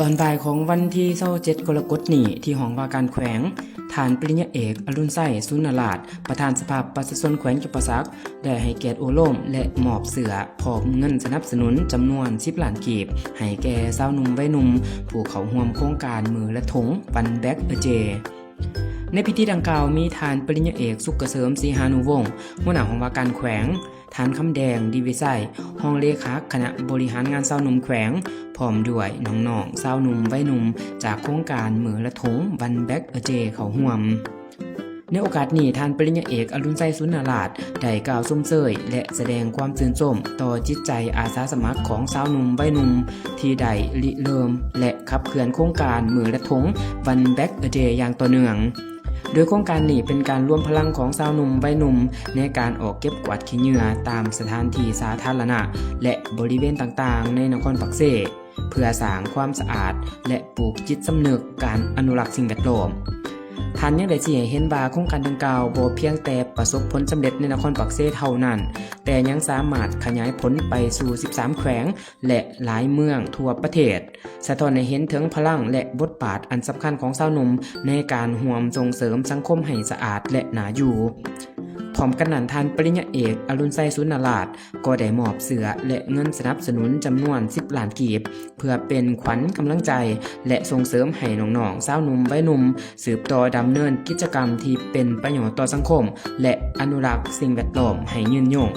ตอนบ่ายของวันที่27กรกฎาคมนี้ที่ห้องว่าการแขวงฐานปริญญาเอกอรุณไส้สุนราชประธานสภาประชาชนแขวงจุปสักได้ให้เกียรติโอโลมและมอบเสือพร้อมเงินสนับสนุนจำนวน10 ล้านกีบให้แก่สาวหนุ่มวัยหนุ่มผู้เข้าร่วมโครงการมือและถงวันแบ็กเจในพิธีดังกล่าวมีฐานปริญญาเอกสุขเกษมศรีหานุวงศ์หัวหน้าห้องว่าการแขวงฐานคำแดงดีวิไซห้องเลขาคณะบริหารงานสาวหนุ่มแขวงพร้อมด้วยน้องๆสาวหนุ่มวัยหนุ่มจากโครงการมือและถงวันแบ็กเจเข้าร่วมในโอกาสนี้ท่านปริญญาเอกอรุณไส้สุนราชได้กล่าวชมเชยและแสดงความชื่นชมต่อจิตใจอาสาสมัครของสาวหนุ่มวัยหนุ่มที่ได้ริเริ่มและขับเคลื่อนโครงการมือและถงวันแบ็กเจอย่างต่อเนื่องโดยโครงการนี้เป็นการรวมพลังของสาวหนุ่มวัยหนุ่มในการออกเก็บกวาดขี้เหงื่อตามสถานที่สาธารณะและบริเวณต่างๆในนครปักเซ่เพื่อสร้างความสะอาดและปลูกจิตสำนึกการอนุรักษ์สิ่งแวดล้อมท่านยังได้ชี้ให้เห็นว่าโครงการดังกล่าวบ่เพียงแต่ประสบผลสำเร็จในนครปักเซ่เท่านั้นแต่ยังสามารถขยายผลไปสู่13แขวงและหลายเมืองทั่วประเทศสะท้อนให้เห็นถึงพลังและบทบาทอันสำคัญของสาวหนุ่มในการร่วมส่งเสริมสังคมให้สะอาดและน่าอยู่พร้อมกันนั้นท่านปริญญาเอกอรุณไส้สุนราชก็ได้มอบเสือและเงินสนับสนุนจำนวน10 ล้านกีบเพื่อเป็นขวัญกำลังใจและส่งเสริมให้น้องๆสาวหนุ่มวัยหนุ่มสืบต่อดำเนินกิจกรรมที่เป็นประโยชน์ต่อสังคมและอนุรักษ์สิ่งแวดล้อมให้ยืนยง